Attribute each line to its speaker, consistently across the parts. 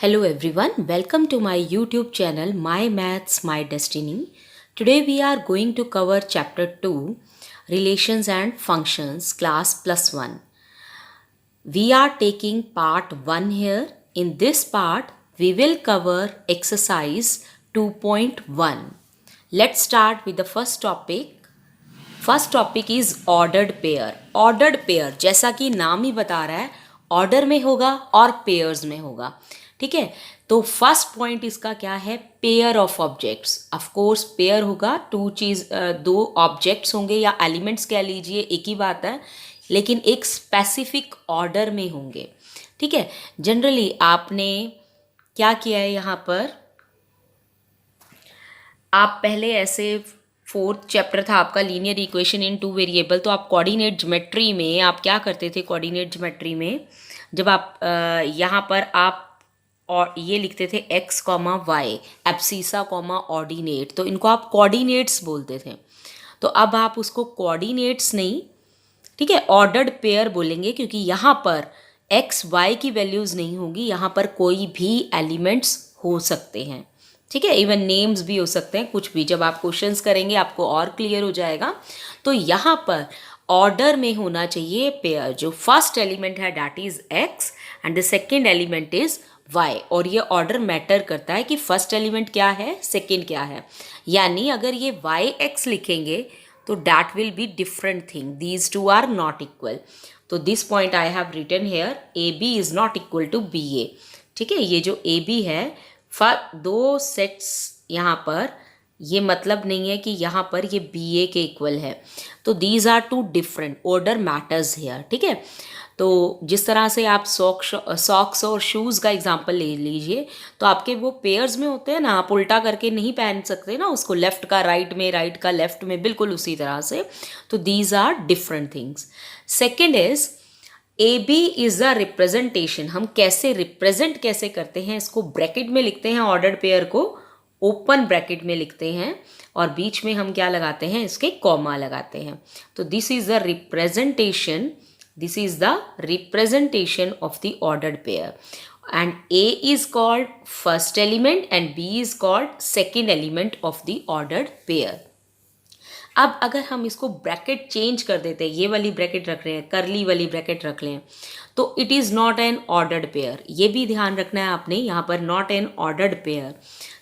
Speaker 1: Hello everyone, welcome to my YouTube channel My Maths My Destiny. Today we are going to cover chapter 2 Relations and Functions class plus 1. We are taking part 1 here. In this part we will cover exercise 2.1. Let's start with the first topic. First topic is ordered pair. Ordered pair जैसा कि नाम ही बता रहा है order में होगा और pairs में होगा. ठीक है, तो फर्स्ट पॉइंट इसका क्या है? Pair of objects. Of course pair होगा, दो ऑब्जेक्ट्स होंगे या एलिमेंट्स कह लीजिए, एक ही बात है, लेकिन एक स्पेसिफिक ऑर्डर में होंगे. ठीक है, जनरली आपने क्या किया है यहाँ पर, आप पहले ऐसे फोर्थ चैप्टर था आपका linear equation in two variable, तो आप कोऑर्डिनेट ज्योमेट्री में आप क्या करते थे? कोऑर्डिनेट ज्योमेट्री में जब आप यहाँ पर आप और ये लिखते थे x comma y, abscissa comma ordinate, तो इनको आप कोऑर्डिनेट्स बोलते थे. तो अब आप उसको कोऑर्डिनेट्स नहीं, ठीक है, ऑर्डर्ड पेयर बोलेंगे, क्योंकि यहाँ पर x y की वैल्यूज़ नहीं होंगी, यहाँ पर कोई भी एलिमेंट्स हो सकते हैं. ठीक है, इवन नेम्स भी हो सकते हैं, कुछ भी. जब आप क्वेश्चंस करेंगे आपको और क्लियर हो जाएगा. तो यहाँ पर ऑर्डर में होना चाहिए पेयर. जो फर्स्ट एलिमेंट है that is x and the second element is y. और ये ऑर्डर मैटर करता है कि फर्स्ट एलिमेंट क्या है, सेकेंड क्या है. यानी अगर ये yx लिखेंगे तो that will be different thing. These two are not equal. तो this point I have written here, A B is not equal to B A. ठीक है, ये जो ए बी है, दो सेट्स यहाँ पर, ये मतलब नहीं है कि यहाँ पर ये बी ए के इक्वल है. तो these are two different, order matters here. ठीक है, तो जिस तरह से आप सॉक्स और शूज़ का एग्जांपल ले लीजिए, तो आपके वो पेयर्स में होते हैं ना, आप उल्टा करके नहीं पहन सकते ना उसको, लेफ्ट का राइट में, राइट का लेफ्ट में, बिल्कुल उसी तरह से. तो these are different things. Second is A B is a representation. हम कैसे रिप्रेजेंट कैसे करते हैं, इसको ब्रैकेट में लिखते हैं, ऑर्डर्ड पेयर को ओपन ब्रैकेट में लिखते हैं, और बीच में हम क्या लगाते हैं, इसके कॉमा लगाते हैं. तो this is the representation, this is the representation of the ordered pair. And A is called first element and B is called second element of the ordered pair. अब अगर हम इसको ब्रैकेट चेंज कर देते हैं, ये वाली ब्रैकेट रख रहे हैं, करली वाली ब्रैकेट रख लें, तो it is not an ordered pair. ये भी ध्यान रखना है आपने, यहाँ पर नॉट एन ऑर्डर्ड पेयर.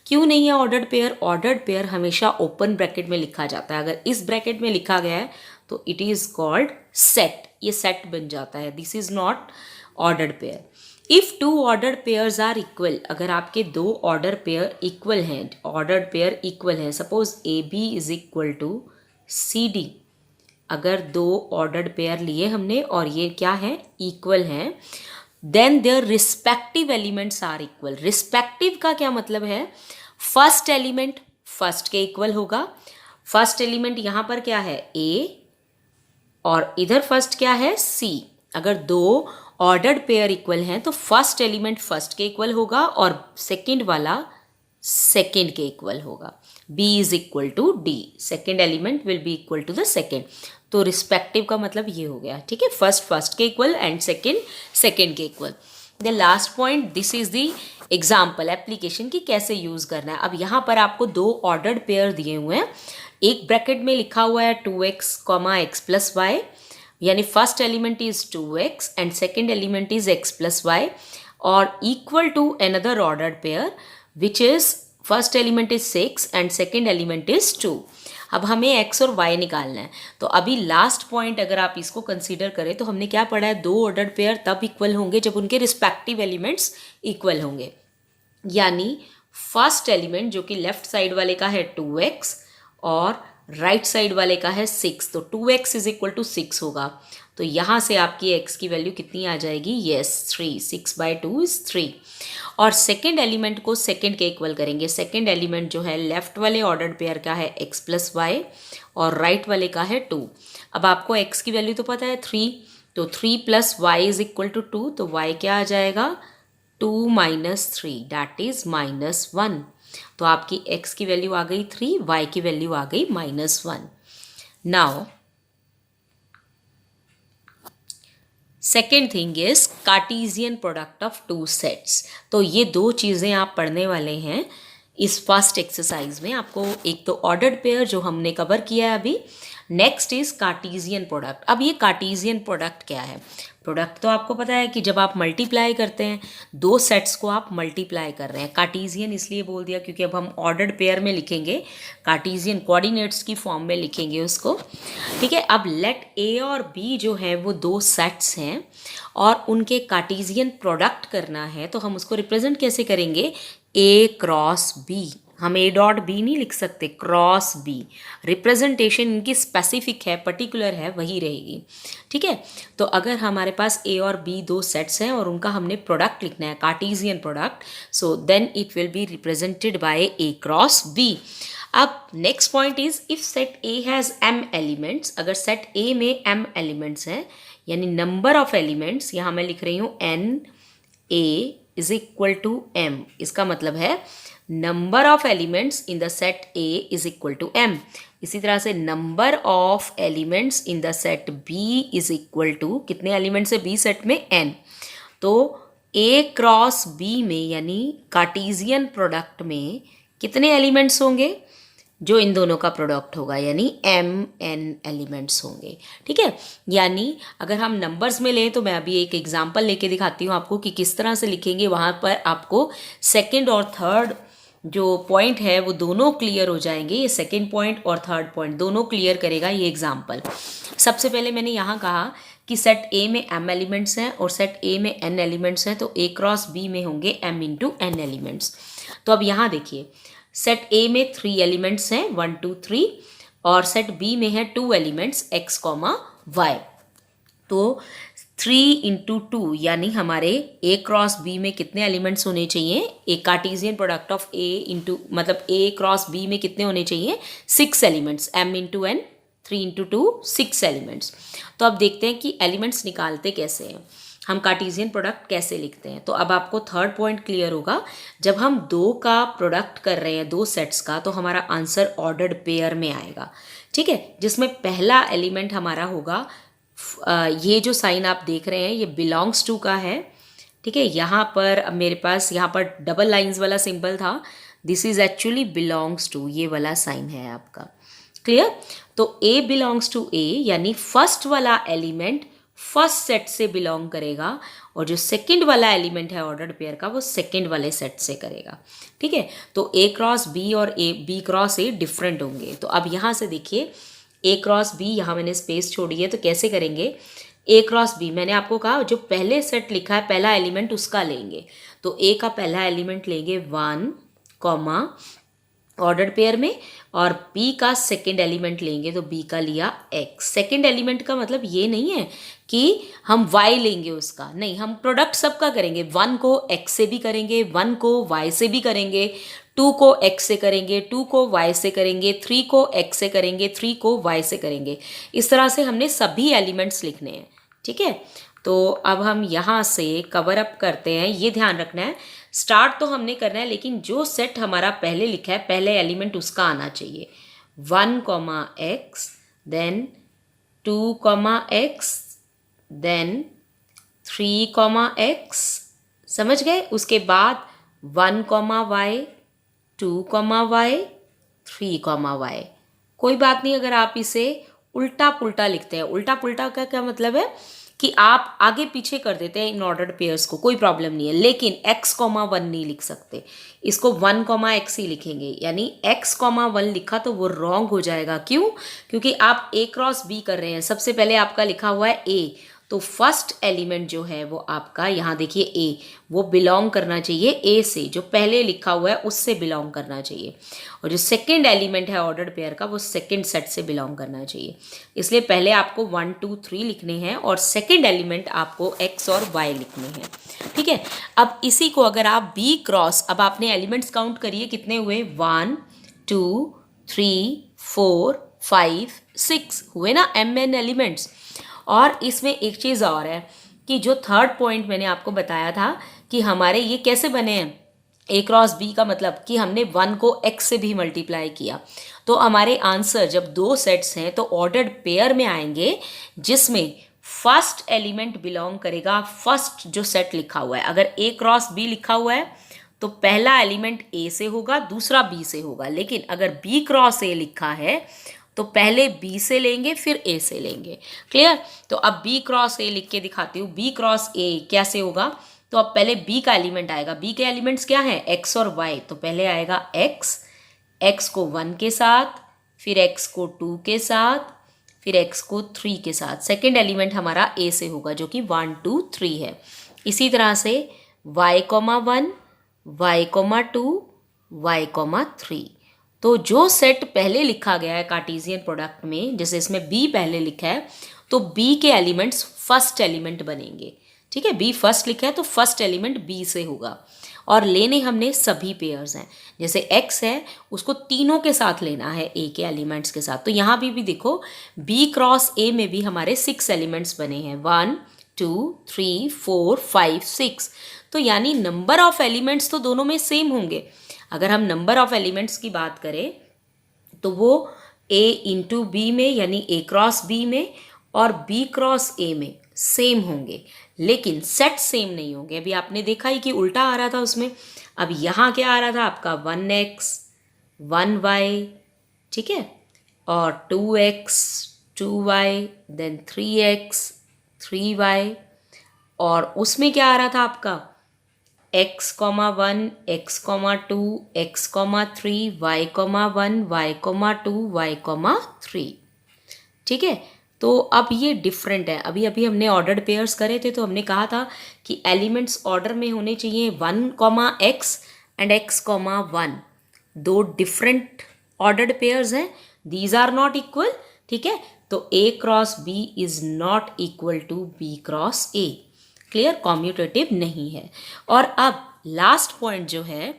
Speaker 1: क्यों नहीं है ऑर्डर्ड पेयर? ऑर्डर्ड पेयर हमेशा ओपन ब्रैकेट में लिखा जाता है. अगर इस ब्रैकेट में लिखा गया है तो इट इज़ कॉल्ड सेट, ये सेट बन जाता है. This is not ordered pair. If two ordered pairs are equal, अगर आपके दो ऑर्डर पेयर इक्वल हैं, ऑर्डर्ड पेयर इक्वल हैं, suppose A B is equal to C D, अगर दो ऑर्डर्ड पेयर लिए हमने और ये क्या है, इक्वल हैं, then their respective elements are equal. Respective का क्या मतलब है? फर्स्ट एलिमेंट फर्स्ट के इक्वल होगा. फर्स्ट एलिमेंट यहाँ पर क्या है, ए, और इधर फर्स्ट क्या है, सी. अगर दो ऑर्डर्ड पेयर इक्वल हैं तो फर्स्ट एलिमेंट फर्स्ट के इक्वल होगा और सेकेंड वाला सेकेंड के इक्वल होगा. B is equal to D, second element will be equal to the second. तो रिस्पेक्टिव का मतलब ये हो गया. ठीक है, फर्स्ट के इक्वल एंड सेकेंड के equal. The last point, this is the example application की कैसे यूज करना है. अब यहाँ पर आपको दो ऑर्डर्ड पेयर दिए हुए हैं, एक ब्रैकेट में लिखा हुआ है 2x comma x plus Y, यानी first element is 2x and second element is x plus Y, और equal to another ordered pair which is first element is 6 and second element is 2. अब हमें x और y निकालना है. तो अभी last point अगर आप इसको कंसीडर करें तो हमने क्या पढ़ा है, दो ऑर्डर्ड पेयर तब इक्वल होंगे जब उनके रिस्पेक्टिव एलिमेंट्स इक्वल होंगे. यानी फर्स्ट एलिमेंट जो कि लेफ्ट साइड वाले का है 2x और राइट साइड वाले का है 6, तो 2x इज इक्वल टू 6 होगा. तो यहाँ से आपकी x की वैल्यू कितनी आ जाएगी, यस 3, 6/2 इज 3. और सेकेंड एलिमेंट को सेकेंड के इक्वल करेंगे. सेकेंड एलिमेंट जो है लेफ्ट वाले ऑर्डर्ड पेयर का है x प्लस वाई और राइट वाले का है 2. अब आपको x की वैल्यू तो पता है 3, तो 3 plus y is equal to 2, तो y क्या आ जाएगा, 2 माइनस 3 दैट इज -1. तो आपकी x की वैल्यू आ गई 3, y की वैल्यू आ गई -1. Now second thing is Cartesian product of two sets. तो ये दो चीज़ें आप पढ़ने वाले हैं इस फर्स्ट एक्सरसाइज में। आपको एक तो ऑर्डर्ड पेयर जो हमने कवर किया है अभी, नेक्स्ट इज कार्टीजियन प्रोडक्ट। अब ये कार्टीजियन प्रोडक्ट क्या है? प्रोडक्ट तो आपको पता है कि जब आप मल्टीप्लाई करते हैं, दो सेट्स को आप मल्टीप्लाई कर रहे हैं। कार्टीजियन इसलिए बोल दिया क्योंकि अब हम ऑर्डर्ड पेयर में लिखेंगे, कार्टीजियन कोऑर्डिनेट्स की फॉर्म में लिखेंगे उसको, ठीक है। अब लेट ए और बी जो है वो दो सेट्स हैं और उनके कार्टीजियन प्रोडक्ट करना है, तो हम उसको रिप्रेजेंट कैसे करेंगे? ए क्रॉस बी। हम ए डॉट बी नहीं लिख सकते, क्रॉस बी। रिप्रेजेंटेशन इनकी स्पेसिफिक है, पर्टिकुलर है, वही रहेगी, ठीक है। तो अगर हमारे पास ए और बी दो सेट्स हैं और उनका हमने प्रोडक्ट लिखना है, Cartesian product, so then it will be represented by A cross B. अब next point is if set A has M elements, अगर सेट ए में एम एलिमेंट्स हैं, यानी नंबर ऑफ एलिमेंट्स, यहाँ मैं लिख रही हूँ n A is equal to m. इसका मतलब है number of elements in the set A is equal to m. इसी तरह से number of elements in the set B is equal to, कितने एलिमेंट्स है बी सेट में? एन। तो ए क्रॉस बी में यानी कार्टीजियन प्रोडक्ट में कितने एलिमेंट्स होंगे? जो इन दोनों का प्रोडक्ट होगा, यानी एम एन एलिमेंट्स होंगे, ठीक है। यानी अगर हम नंबर्स में लें तो मैं अभी एक एग्जांपल लेके दिखाती हूँ आपको कि किस तरह से लिखेंगे। वहाँ पर आपको सेकंड और थर्ड जो पॉइंट है वो दोनों क्लियर हो जाएंगे। ये सेकंड पॉइंट और थर्ड पॉइंट दोनों क्लियर करेगा ये एग्जांपल। सबसे पहले मैंने यहाँ कहा कि सेट ए में एम एलिमेंट्स हैं और सेट ए में एन एलिमेंट्स हैं, तो ए क्रॉस बी में होंगे एम इंटू एन एलिमेंट्स। तो अब यहाँ देखिए, सेट ए में 3 एलिमेंट्स हैं 1 2 3 और सेट बी में है 2 एलिमेंट्स x, y। तो 3 इंटू 2 यानी हमारे ए क्रॉस बी में कितने एलिमेंट्स होने चाहिए? A Cartesian product of A into मतलब ए क्रॉस बी में कितने होने चाहिए? 6 elements, m into N, 3 into 2 6 elements. तो अब देखते हैं कि एलिमेंट्स निकालते कैसे हैं, हम कार्टीजियन प्रोडक्ट कैसे लिखते हैं। तो अब आपको थर्ड पॉइंट क्लियर होगा। जब हम दो का प्रोडक्ट कर रहे हैं, दो सेट्स का, तो हमारा आंसर ऑर्डर्ड पेयर में आएगा, ठीक है। जिसमें पहला एलिमेंट हमारा होगा, ये जो साइन आप देख रहे हैं ये बिलोंग्स टू का है, ठीक है। यहाँ पर अब मेरे पास यहाँ पर डबल लाइंस वाला सिंबल था, this is actually belongs to, ये वाला साइन है आपका, क्लियर। तो ए बिलोंग्स टू ए यानी फर्स्ट वाला एलिमेंट फर्स्ट सेट से बिलोंग करेगा और जो सेकंड वाला एलिमेंट है ऑर्डर्ड पेयर का वो सेकंड वाले सेट से करेगा, ठीक है। तो ए क्रॉस बी और A B cross A different होंगे। तो अब यहाँ से देखिए ए क्रॉस बी, यहाँ मैंने स्पेस छोड़ी है, तो कैसे करेंगे? ए क्रॉस बी मैंने आपको कहा जो पहले सेट लिखा है पहला एलिमेंट उसका लेंगे, तो ए का पहला एलिमेंट लेंगे 1 कॉमा ऑर्डर्ड पेयर में, और बी का सेकंड एलिमेंट लेंगे तो बी का लिया x। सेकंड एलिमेंट का मतलब ये नहीं है कि हम y लेंगे उसका, नहीं, हम प्रोडक्ट सबका करेंगे। 1 को x से भी करेंगे, 1 को y से भी करेंगे, 2 को x से करेंगे, 2 को y से करेंगे, 3 को x से करेंगे, 3 को y से करेंगे। इस तरह से हमने सभी एलिमेंट्स लिखने हैं, ठीक है। तो अब हम यहाँ से कवर अप करते हैं, ये ध्यान रखना है स्टार्ट तो हमने करना है, लेकिन जो सेट हमारा पहले लिखा है पहले एलिमेंट उसका आना चाहिए। 1 x, then 2 x, then 3 x, समझ गए। उसके बाद 1 y, 2 y, 3 y। कोई बात नहीं अगर आप इसे उल्टा पुल्टा लिखते हैं। उल्टा पुल्टा का क्या मतलब है कि आप आगे पीछे कर देते हैं इन ऑर्डर्ड पेयर्स को, कोई प्रॉब्लम नहीं है, लेकिन x, 1 नहीं लिख सकते, इसको 1, x ही लिखेंगे। यानी x, 1 लिखा तो वो रॉन्ग हो जाएगा। क्यों? क्योंकि आप a क्रॉस b कर रहे हैं, सबसे पहले आपका लिखा हुआ है a, तो फर्स्ट एलिमेंट जो है वो आपका यहाँ देखिए a, वो बिलोंग करना चाहिए a से, जो पहले लिखा हुआ है उससे बिलोंग करना चाहिए, और जो सेकंड एलिमेंट है ऑर्डर्ड पेयर का वो सेकंड सेट से बिलोंग करना चाहिए। इसलिए पहले आपको 1 2 3 लिखने हैं और सेकंड एलिमेंट आपको x और y लिखने हैं, ठीक है। अब इसी को अगर आप b क्रॉस, अब आपने एलिमेंट्स काउंट करिए कितने हुए, 1 2 3 4 5 6 हुए ना, mn एलिमेंट्स। और इसमें एक चीज़ और है कि जो थर्ड पॉइंट मैंने आपको बताया था कि हमारे ये कैसे बने हैं, ए क्रॉस बी का मतलब कि हमने 1 को x से भी मल्टीप्लाई किया, तो हमारे आंसर जब दो सेट्स हैं तो ऑर्डर्ड पेयर में आएंगे, जिसमें फर्स्ट एलिमेंट बिलोंग करेगा फर्स्ट जो सेट लिखा हुआ है। अगर ए क्रॉस बी लिखा हुआ है तो पहला एलिमेंट ए से होगा, दूसरा बी से होगा। लेकिन अगर बी क्रॉस ए लिखा है तो पहले बी से लेंगे फिर ए से लेंगे। क्लियर? तो अब बी क्रॉस ए लिख के दिखाती हूँ। बी क्रॉस ए कैसे होगा? तो अब पहले बी का एलिमेंट आएगा। बी के एलिमेंट्स क्या हैं? एक्स और वाई। तो पहले आएगा एक्स, एक्स को 1 के साथ, फिर एक्स को 2 के साथ, फिर एक्स को 3 के साथ। सेकेंड एलिमेंट हमारा ए से होगा जो कि 1 2 3 है। इसी तरह से y, 1, y, 2, y, 3। तो जो सेट पहले लिखा गया है कार्टेशियन प्रोडक्ट में, जैसे इसमें b पहले लिखा है तो b के एलिमेंट्स फर्स्ट एलिमेंट बनेंगे। ठीक है, b फर्स्ट लिखा है तो फर्स्ट एलिमेंट b से होगा। और लेने हमने सभी पेयर्स हैं। जैसे x है उसको तीनों के साथ लेना है a के एलिमेंट्स के साथ। तो यहाँ भी देखो b क्रॉस a में भी हमारे 6 एलिमेंट्स बने हैं, 1 2 3 4 5 6। तो यानी नंबर ऑफ एलिमेंट्स तो दोनों में सेम होंगे। अगर हम नंबर ऑफ एलिमेंट्स की बात करें तो वो a इंटू बी में यानी a क्रॉस b में और b क्रॉस a में सेम होंगे, लेकिन सेट सेम नहीं होंगे। अभी आपने देखा ही कि उल्टा आ रहा था उसमें। अब यहाँ क्या आ रहा था आपका 1x 1y, ठीक है, और 2x 2y, then 3x 3y, और उसमें क्या आ रहा था आपका x, 1 x, 2 x, 3 y, 1 y, 2 y, 3। ठीक है, तो अब ये डिफरेंट है। अभी हमने ऑर्डर्ड पेयर्स करे थे तो हमने कहा था कि एलिमेंट्स ऑर्डर में होने चाहिए 1, x एंड x, 1। दो डिफरेंट ऑर्डर्ड पेयर्स हैं, दीज आर नॉट इक्वल। ठीक है, तो a cross b is not equal to b cross a। Clear? Commutative नहीं है। और अब लास्ट पॉइंट जो है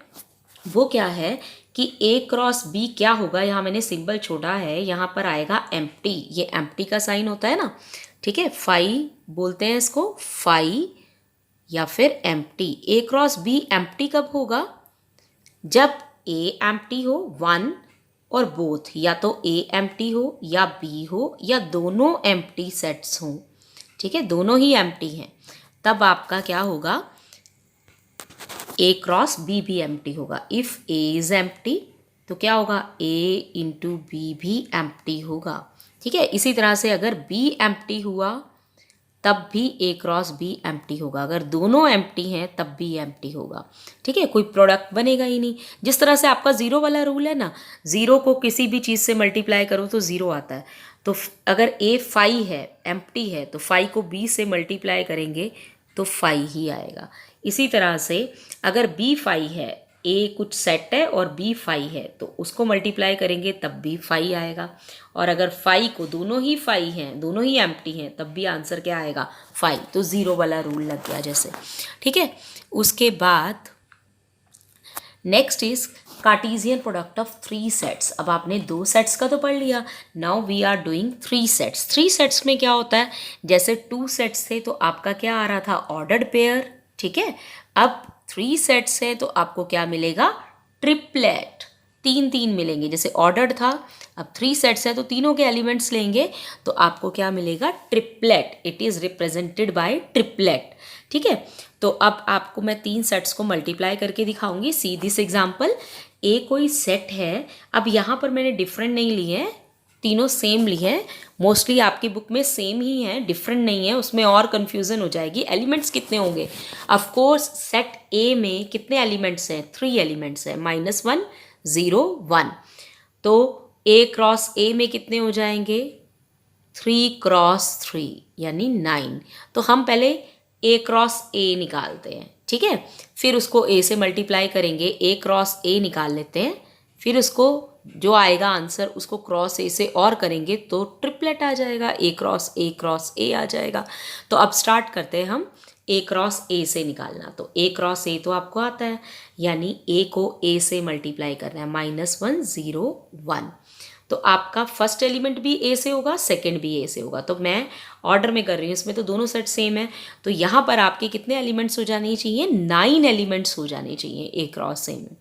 Speaker 1: वो क्या है कि a क्रॉस b क्या होगा। यहाँ मैंने सिंबल छोड़ा है, यहाँ पर आएगा एम्प्टी। ये एम्प्टी का साइन होता है ना, ठीक है, फाई बोलते हैं इसको, फाई या फिर empty. a cross b empty कब होगा? जब a एम्प्टी हो 1 और बोथ, या तो a एम्प्टी हो या b हो या दोनों एम्प्टी सेट्स हों। ठीक है, दोनों ही एम्प्टी हैं, तब आपका क्या होगा, a क्रॉस b भी एम्प्टी होगा। इफ़ a इज़ एम्प्टी तो क्या होगा, a इंटू बी भी एम्प्टी होगा। ठीक है, इसी तरह से अगर b एम्प्टी हुआ तब भी a क्रॉस b एम्प्टी होगा। अगर दोनों एम्प्टी हैं तब भी एम्प्टी होगा। ठीक है, कोई प्रोडक्ट बनेगा ही नहीं। जिस तरह से आपका ज़ीरो वाला रूल है ना, ज़ीरो को किसी भी चीज़ से मल्टीप्लाई करो तो ज़ीरो आता है। तो अगर a 5 है, एम्प्टी है, तो 5 को b से मल्टीप्लाई करेंगे तो 5 ही आएगा। इसी तरह से अगर b 5 है, a कुछ सेट है और b 5 है, तो उसको मल्टीप्लाई करेंगे तब भी 5 आएगा। और अगर 5 को दोनों ही 5 हैं, दोनों ही एम्प्टी हैं, तब भी आंसर क्या आएगा, 5। तो ज़ीरो वाला रूल लग गया जैसे। ठीक है, उसके बाद next is Cartesian product of 3 sets. अब आपने 2 सेट्स का तो पढ़ लिया, now we are doing 3 sets. 3 sets में क्या होता है, जैसे 2 सेट्स थे तो आपका क्या आ रहा था, ऑर्डर्ड पेयर। ठीक है, अब 3 सेट्स है तो आपको क्या मिलेगा, ट्रिपलेट। 3 मिलेंगे। जैसे ऑर्डर्ड था, अब 3 सेट्स है तो तीनों के एलिमेंट्स लेंगे तो आपको क्या मिलेगा, triplet. It is represented by triplet. ठीक है, तो अब आपको मैं 3 सेट्स को मल्टीप्लाई करके दिखाऊंगी। सी दिस एग्जाम्पल, ए कोई सेट है। अब यहाँ पर मैंने डिफरेंट नहीं लिए हैं, तीनों सेम लिए हैं। मोस्टली आपकी बुक में सेम ही है, डिफरेंट नहीं है, उसमें और कन्फ्यूज़न हो जाएगी। एलिमेंट्स कितने होंगे, ऑफ कोर्स सेट ए में कितने एलिमेंट्स हैं, 3 एलिमेंट्स हैं, -1 0 1। तो ए क्रॉस ए में कितने हो जाएंगे, 3 क्रॉस 3 यानी 9। तो हम पहले ए क्रॉस ए निकालते हैं। ठीक है, फिर उसको ए से मल्टीप्लाई करेंगे, ए क्रॉस ए निकाल लेते हैं, फिर उसको जो आएगा आंसर उसको क्रॉस ए से और करेंगे तो ट्रिपलेट आ जाएगा, ए क्रॉस ए आ जाएगा। तो अब स्टार्ट करते हैं हम ए क्रॉस ए से निकालना। तो ए क्रॉस ए तो आपको आता है, यानी ए को ए से मल्टीप्लाई करना है, -1 0 1। तो आपका फर्स्ट एलिमेंट भी ए से होगा, सेकंड भी ए से होगा। तो मैं ऑर्डर में कर रही हूँ, इसमें तो दोनों सेट सेम है। तो यहाँ पर आपके कितने एलिमेंट्स हो जाने चाहिए, 9 एलिमेंट्स हो जाने चाहिए ए क्रॉस ए में।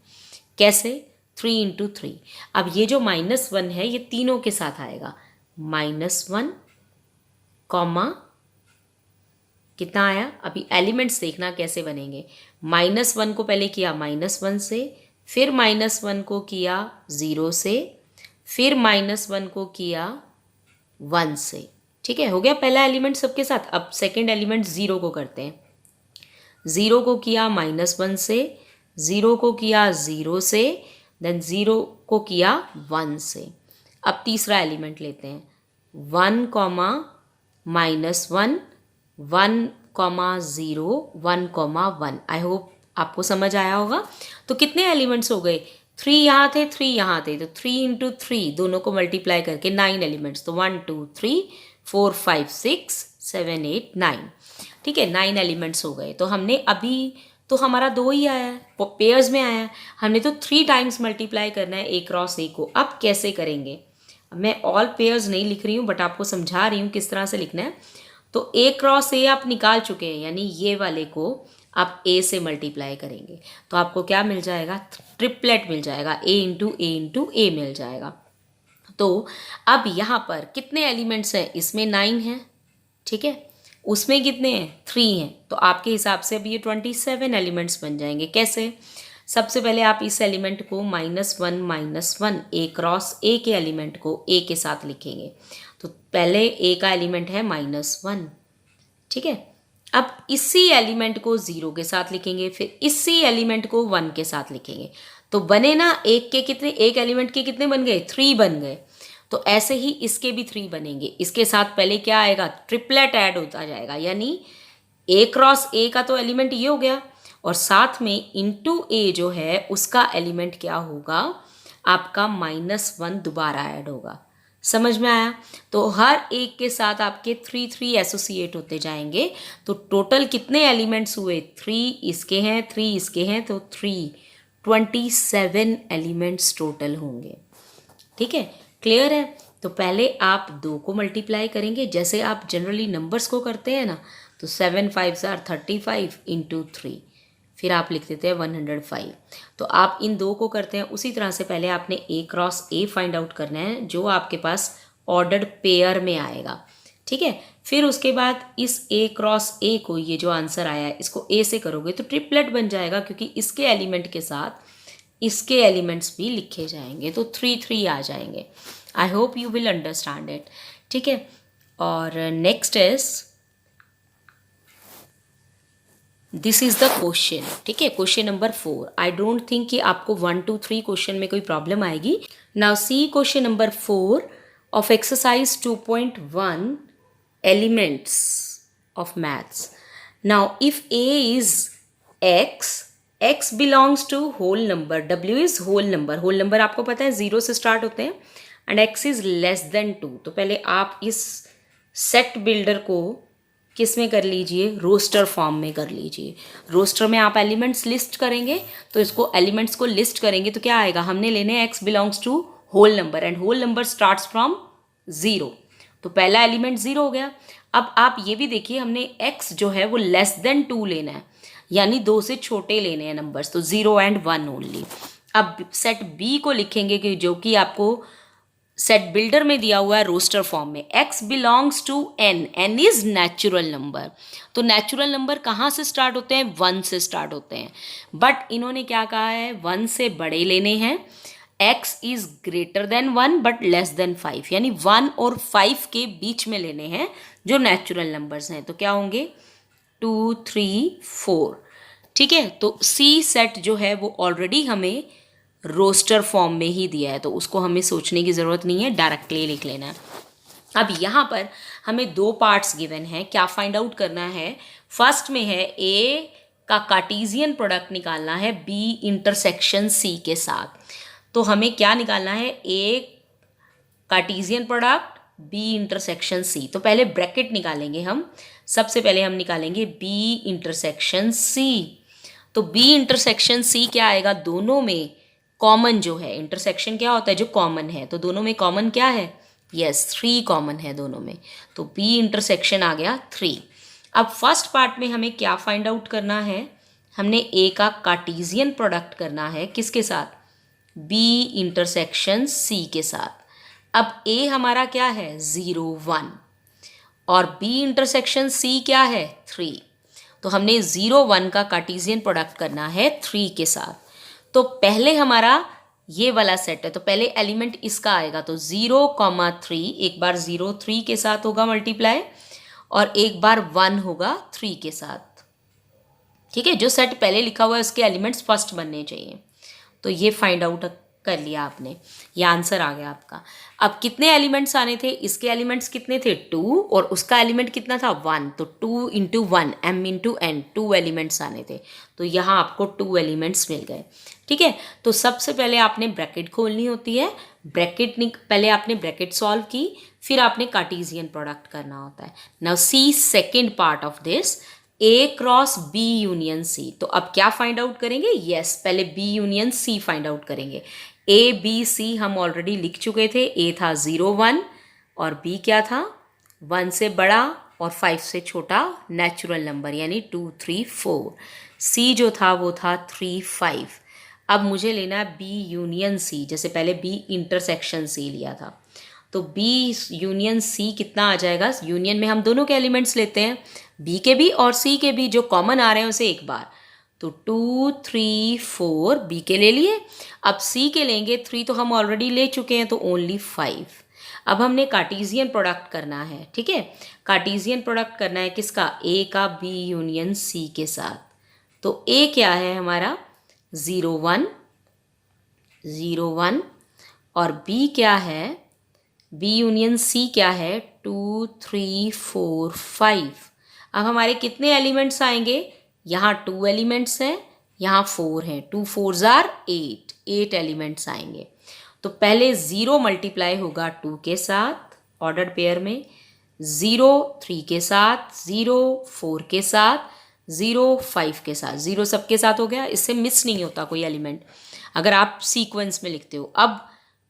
Speaker 1: कैसे, 3 × 3। अब ये जो -1 है ये तीनों के साथ आएगा, -1, कितना आया? अभी एलिमेंट्स देखना कैसे बनेंगे। -1 को पहले किया -1 से, फिर -1 को किया 0 से, फिर -1 को किया 1 से। ठीक है, हो गया पहला एलिमेंट सबके साथ। अब सेकेंड एलिमेंट 0 को करते हैं। 0 को किया -1 से, 0 को किया 0 से, देन 0 को किया 1 से। अब तीसरा एलिमेंट लेते हैं, 1, -1, 1, 0, 1, 1। आई होप आपको समझ आया होगा। तो कितने एलिमेंट्स हो गए? 3 यहाँ थे, 3 यहाँ थे, तो 3 × 3 दोनों को मल्टीप्लाई करके 9 एलिमेंट्स। तो 1, 2, 3, 4, 5, 6, 7, 8, 9। ठीक है, 9 एलिमेंट्स हो गए। तो हमने अभी तो हमारा 2 ही आया है, पेयर्स में आया है। हमने तो 3 टाइम्स मल्टीप्लाई करना है A क्रॉस A को। अब कैसे करेंगे? मैं ऑल पेयर्स नहीं लिख रही हूँ, बट आपको समझा रही हूँ किस तरह से लिखना है। तो A क्रॉस A आप निकाल चुके हैं, यानी ये वाले को आप A से मल्टीप्लाई करेंगे तो आपको क्या मिल जाएगा? ट्रिपलेट मिल जाएगा, A × A × A मिल जाएगा। तो अब यहाँ पर कितने एलिमेंट्स हैं? इसमें 9 हैं, ठीक है, उसमें कितने हैं? 3 हैं। तो आपके हिसाब से अब ये 27 एलिमेंट्स बन जाएंगे। कैसे? सबसे पहले आप इस एलिमेंट को -1 A क्रॉस A के एलिमेंट को A के साथ लिखेंगे। तो पहले A का एलिमेंट है -1, ठीक है। अब इसी एलिमेंट को 0 के साथ लिखेंगे, फिर इसी एलिमेंट को 1 के साथ लिखेंगे। तो बने ना, एक एलिमेंट के कितने बन गए? 3 बन गए। तो ऐसे ही इसके भी 3 बनेंगे। इसके साथ पहले क्या आएगा? ट्रिपलेट ऐड होता जाएगा, यानी A क्रॉस A का तो एलिमेंट ये हो गया, और साथ में इंटू A जो है उसका एलिमेंट क्या होगा? आपका -1 दोबारा ऐड होगा। समझ में आया? तो हर एक के साथ आपके 3 एसोसिएट होते जाएंगे। तो टोटल कितने एलिमेंट्स हुए? 3 इसके हैं, 3 इसके हैं, तो 27 एलिमेंट्स टोटल होंगे। ठीक है, क्लियर है? तो पहले आप 2 को मल्टीप्लाई करेंगे, जैसे आप जनरली नंबर्स को करते हैं ना, तो 7 5s are 35 × 3, फिर आप लिख देते हैं 105। तो आप इन 2 को करते हैं उसी तरह से। पहले आपने A cross A find out करना है, जो आपके पास ऑर्डर्ड पेयर में आएगा, ठीक है। फिर उसके बाद इस A क्रॉस A को, ये जो आंसर आया है, इसको A से करोगे तो ट्रिपलेट बन जाएगा, क्योंकि इसके एलिमेंट के साथ इसके एलिमेंट्स भी लिखे जाएंगे, तो 3 आ जाएंगे। I hope you will understand it, ठीक है। और next is this is the question, ठीक है, question number 4। I don't think कि आपको 1 2 3 क्वेश्चन में कोई प्रॉब्लम आएगी। Now see question number 4 of exercise 2.1 elements of maths. Now if A is x belongs to whole number, W is whole number. Whole number आपको पता है 0 से start होते हैं, and x is less than 2। तो पहले आप इस सेट बिल्डर को किस में कर लीजिए? रोस्टर फॉर्म में कर लीजिए। रोस्टर में आप एलिमेंट्स लिस्ट करेंगे, तो इसको एलिमेंट्स को लिस्ट करेंगे तो क्या आएगा? हमने लेने x belongs to whole number, and whole number starts from 0। तो पहला एलिमेंट 0 हो गया। अब आप ये भी देखिए, हमने x जो है वो लेस देन 2 लेना है, यानी 2 से छोटे लेने हैं नंबर्स, तो 0 and 1 ओनली। अब सेट B को लिखेंगे, कि जो कि आपको सेट बिल्डर में दिया हुआ है रोस्टर फॉर्म में। x belongs to n is natural number. तो नेचुरल नंबर कहाँ से स्टार्ट होते हैं? 1 से स्टार्ट होते हैं, बट इन्होंने क्या कहा है? 1 से बड़े लेने हैं। x is greater than 1 but less than 5, यानी 1 और 5 के बीच में लेने हैं जो नेचुरल नंबर्स हैं। तो क्या होंगे? 2 3 4, ठीक है। तो C सेट जो है वो ऑलरेडी हमें रोस्टर फॉर्म में ही दिया है, तो उसको हमें सोचने की ज़रूरत नहीं है, डायरेक्टली लिख लेना है। अब यहाँ पर हमें 2 पार्ट्स गिवन हैं, क्या फाइंड आउट करना है? फर्स्ट में है A का कार्टेशियन प्रोडक्ट निकालना है B इंटरसेक्शन C के साथ। तो हमें क्या निकालना है? A Cartesian product B intersection C। तो पहले ब्रैकेट निकालेंगे हम। सबसे पहले हम निकालेंगे B इंटरसेक्शन C। तो B इंटरसेक्शन C क्या आएगा? दोनों में कॉमन जो है, इंटरसेक्शन क्या होता है? जो कॉमन है। तो दोनों में कॉमन क्या है? यस, 3 कॉमन है दोनों में, तो B इंटरसेक्शन आ गया 3। अब फर्स्ट पार्ट में हमें क्या फाइंड आउट करना है? हमने A का कार्टेशियन प्रोडक्ट करना है, किसके साथ? B इंटरसेक्शन C के साथ। अब A हमारा क्या है? 0 1, और B इंटरसेक्शन C क्या है 3। तो हमने 0 1 का कार्टेशियन प्रोडक्ट करना है 3 के साथ। तो पहले हमारा ये वाला सेट है, तो पहले एलिमेंट इसका आएगा, तो 0,3 एक बार 0 3 के साथ होगा मल्टीप्लाई, और एक बार 1 होगा 3 के साथ। ठीक है, जो सेट पहले लिखा हुआ है उसके एलिमेंट्स फर्स्ट बनने चाहिए। तो ये फाइंड आउट कर लिया आपने, ये आंसर आ गया आपका। अब कितने एलिमेंट्स आने थे, इसके एलिमेंट्स कितने थे 2 और उसका एलिमेंट कितना था 1, तो 2 into 1 m into n 2 elements आने थे। तो यहाँ आपको 2 एलिमेंट्स मिल गए। ठीक है, तो सबसे पहले आपने ब्रैकेट खोलनी होती है, पहले आपने ब्रैकेट सॉल्व की, फिर आपने कार्टेशियन प्रोडक्ट करना होता है। Now see second part of this, A cross B union C। तो अब क्या फाइंड आउट करेंगे, यस पहले B union C find out करेंगे। A B C हम ऑलरेडी लिख चुके थे, A था 0 1 और B क्या था 1 से बड़ा और 5 से छोटा नेचुरल नंबर यानी 2 3 4। C जो था वो था 3 5। अब मुझे लेना है B यूनियन C, जैसे पहले B इंटरसेक्शन C लिया था, तो B यूनियन C कितना आ जाएगा, यूनियन में हम दोनों के एलिमेंट्स लेते हैं, B के भी और C के भी, जो कॉमन आ रहे हैं उसे एक बार, तो 2 3 4 B के ले लिए। अब C के लेंगे, 3 तो हम ऑलरेडी ले चुके हैं तो ओनली 5। अब हमने कार्टेशियन प्रोडक्ट करना है। ठीक है, कार्टेशियन प्रोडक्ट करना है किसका, A का B यूनियन C के साथ। तो A क्या है हमारा 0 1 0 1 और B क्या है, B यूनियन C क्या है 2 3 4 5। अब हमारे कितने एलिमेंट्स आएंगे, यहाँ 2 एलिमेंट्स हैं, यहाँ 4 हैं, 2 4s are 8 एलिमेंट्स आएंगे। तो पहले 0 मल्टीप्लाई होगा 2 के साथ ऑर्डर्ड पेयर में, 0 3 के साथ, 0 4 के साथ, 0 5 के साथ, 0 सबके साथ हो गया, इससे मिस नहीं होता कोई एलिमेंट अगर आप सीक्वेंस में लिखते हो। अब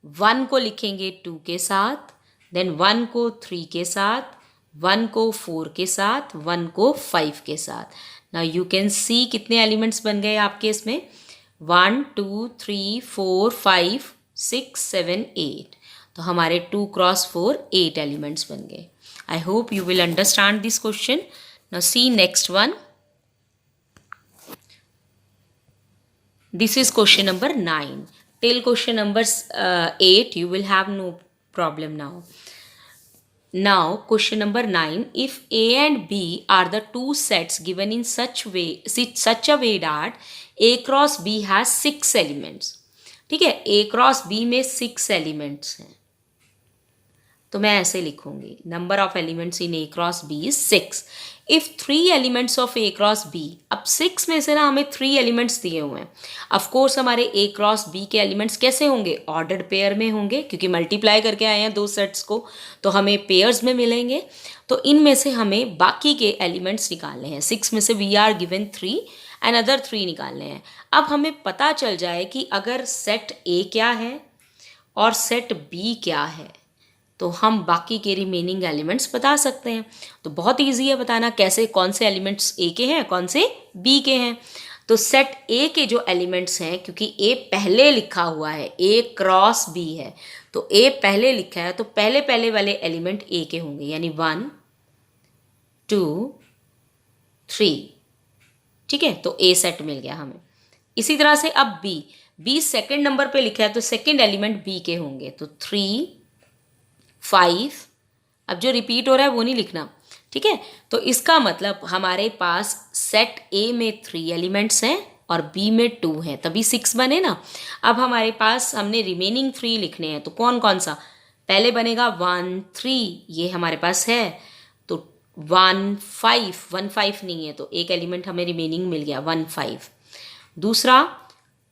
Speaker 1: 1 को लिखेंगे 2 के साथ, देन 1 को 3 के साथ, 1 को 4 के साथ, 1 को 5 के साथ। नाउ यू कैन सी कितने एलिमेंट्स बन गए आपके इसमें, 1 2 3 4 5 6 7 8। तो हमारे 2 क्रॉस 4 8 एलिमेंट्स बन गए। I hope you will understand this question. Now see next one, this is question number 9 till question number 8 you will have no problem. Now question number 9, if A and B are the two sets given in such a way that A cross B has 6 elements। ठीक है, A cross B में 6 elements हैं, तो मैं ऐसे लिखूंगी number of elements in A cross B is 6। If 3 elements of A cross B, अब 6 में से ना हमें 3 एलिमेंट्स दिए हुए हैं। ऑफकोर्स हमारे A क्रॉस B के एलिमेंट्स कैसे होंगे, ऑर्डर्ड पेयर में होंगे, क्योंकि मल्टीप्लाई करके आए हैं 2 सेट्स को, तो हमें पेयर्स में मिलेंगे। तो इनमें से हमें बाकी के एलिमेंट्स निकालने हैं। 6 में से we are given 3 and other 3 निकालने हैं। अब हमें पता चल जाए कि अगर सेट A क्या है और सेट B क्या है, तो हम बाकी के रिमेनिंग एलिमेंट्स बता सकते हैं। तो बहुत इजी है बताना कैसे, कौन से एलिमेंट्स A के हैं कौन से B के हैं। तो सेट A के जो एलिमेंट्स हैं, क्योंकि A पहले लिखा हुआ है, A क्रॉस B है, तो A पहले लिखा है, तो पहले पहले वाले एलिमेंट A के होंगे, यानी 1 2 3। ठीक है, तो A सेट मिल गया हमें। इसी तरह से अब B सेकेंड नंबर पे लिखा है, तो सेकेंड एलिमेंट B के होंगे, तो 3 5। अब जो रिपीट हो रहा है वो नहीं लिखना। ठीक है, तो इसका मतलब हमारे पास सेट A में 3 एलिमेंट्स हैं और B में 2 हैं, तभी 6 बने ना। अब हमारे पास हमने रिमेनिंग 3 लिखने हैं, तो कौन कौन सा, पहले बनेगा 1 3, ये हमारे पास है, तो 1 5 नहीं है, तो एक एलिमेंट हमें रिमेनिंग मिल गया 1 5। दूसरा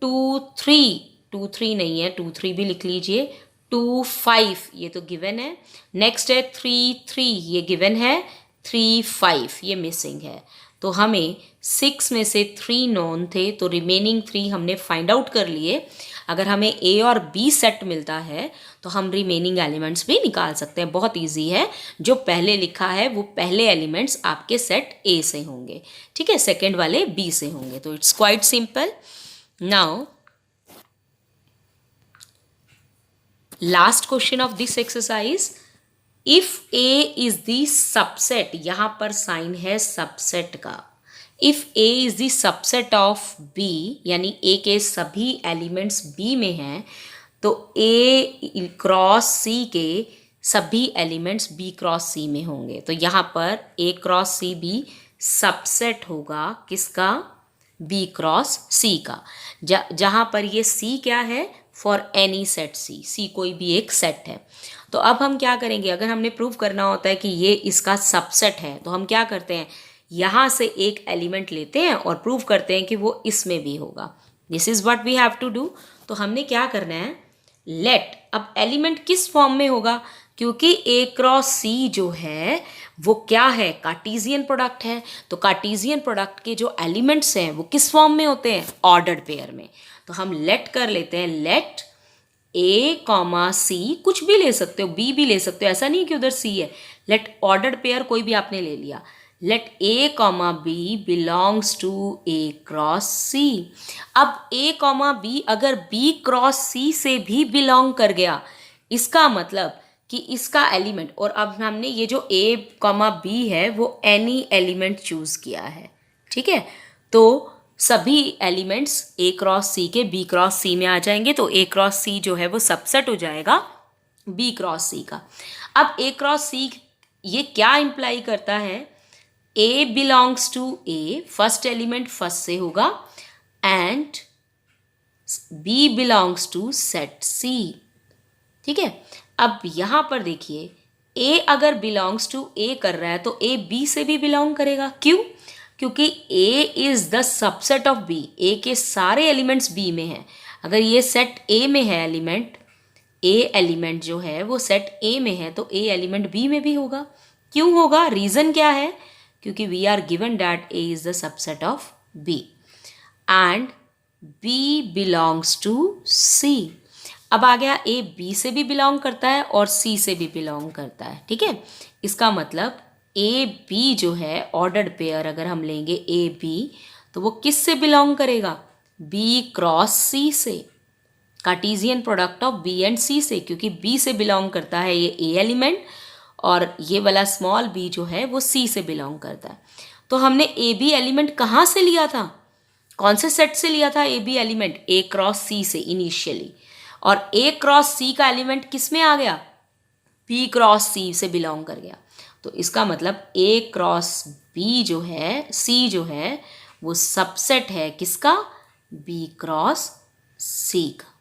Speaker 1: 2 3 नहीं है, 2 3 भी लिख लीजिए, 2 5 ये तो गिवन है। नेक्स्ट है 3 3, ये गिवन है, 3 5 ये मिसिंग है। तो हमें 6 में से 3 नॉन थे, तो रिमेनिंग 3 हमने फाइंड आउट कर लिए। अगर हमें A और B सेट मिलता है तो हम रिमेनिंग एलिमेंट्स भी निकाल सकते हैं। बहुत इजी है, जो पहले लिखा है वो पहले एलिमेंट्स आपके सेट A से होंगे, ठीक है, सेकेंड वाले B से होंगे। तो it's quite simple. Now last question of this exercise, if A is the subset, यहाँ पर साइन है सबसेट का, if A is the subset of B, यानी ए के सभी एलिमेंट्स बी में हैं, तो ए क्रॉस सी के सभी एलिमेंट्स बी क्रॉस सी में होंगे। तो यहाँ पर ए क्रॉस सी भी सबसेट होगा किसका, बी क्रॉस सी का। जहाँ पर ये सी क्या है, फॉर एनी सेट सी, सी कोई भी एक सेट है। तो अब हम क्या करेंगे, अगर हमने प्रूव करना होता है कि ये इसका सबसेट है, तो हम क्या करते हैं, यहाँ से एक एलिमेंट लेते हैं और प्रूव करते हैं कि वो इसमें भी होगा। This is what we have to do. तो हमने क्या करना है, लेट, अब एलिमेंट किस फॉर्म में होगा, क्योंकि ए क्रॉस सी जो है वो क्या है, कार्टेशियन प्रोडक्ट है। तो कार्टेशियन प्रोडक्ट के जो एलिमेंट्स हैं वो किस फॉर्म में होते हैं, ऑर्डर्ड पेयर में। तो हम लेट कर लेते हैं, लेट ए कॉमा सी, कुछ भी ले सकते हो, बी भी ले सकते हो, ऐसा नहीं कि उधर सी है। लेट ऑर्डर्ड पेयर कोई भी आपने ले लिया, let A comma B belongs to A cross C. अब ए कॉमा बी अगर बी क्रॉस सी से भी बिलोंग कर गया, इसका मतलब कि इसका एलिमेंट, और अब हमने ये जो ए कॉमा बी है वो एनी एलिमेंट चूज किया है, ठीक है। तो सभी एलिमेंट्स ए क्रॉस सी के बी क्रॉस सी में आ जाएंगे, तो ए क्रॉस सी जो है वो सबसेट हो जाएगा बी क्रॉस सी का। अब ए क्रॉस सी ये क्या इंप्लाई करता है, A belongs to A, first element first से होगा, and B belongs to set C, ठीक है। अब यहाँ पर देखिए, ए अगर बिलोंग्स टू ए कर रहा है तो ए बी से भी बिलोंग करेगा, क्यों, क्योंकि A is the subset of B, A के सारे एलिमेंट्स बी में हैं। अगर ये सेट ए में है एलिमेंट, ए एलिमेंट जो है वो सेट ए में है, तो ए एलिमेंट बी में भी होगा। क्यों होगा, रीज़न क्या है, क्योंकि we are given that A is the subset of B and B belongs to C. अब आ गया, ए बी से भी बिलोंग करता है और सी से भी बिलोंग करता है, ठीक है। इसका मतलब ए बी जो है ऑर्डर्ड पेयर अगर हम लेंगे ए बी, तो वो किस से बिलोंग करेगा, बी क्रॉस सी से, Cartesian product of B and C से, क्योंकि बी से बिलोंग करता है ये ए एलिमेंट और ये वाला स्मॉल बी जो है वो सी से बिलोंग करता है। तो हमने ए बी एलिमेंट कहाँ से लिया था, कौन से सेट से लिया था A B element, A cross C से इनिशियली, और ए क्रॉस सी का एलिमेंट किस में आ गया, बी क्रॉस सी से बिलोंग कर गया। तो इसका मतलब ए क्रॉस बी जो है, सी जो है वो सबसेट है किसका, बी क्रॉस सी का,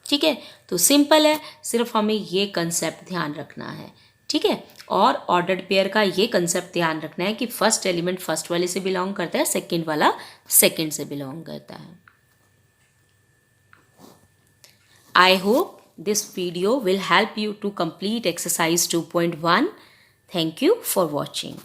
Speaker 1: ठीक है। तो सिंपल है, सिर्फ हमें ये कंसेप्ट ध्यान रखना है, ठीक है। और ऑर्डर्ड पेयर का ये कंसेप्ट ध्यान रखना है कि फर्स्ट एलिमेंट फर्स्ट वाले से बिलोंग करता है, सेकंड वाला सेकंड से बिलोंग करता है। I hope this video will help you to complete exercise 2.1. Thank you for watching.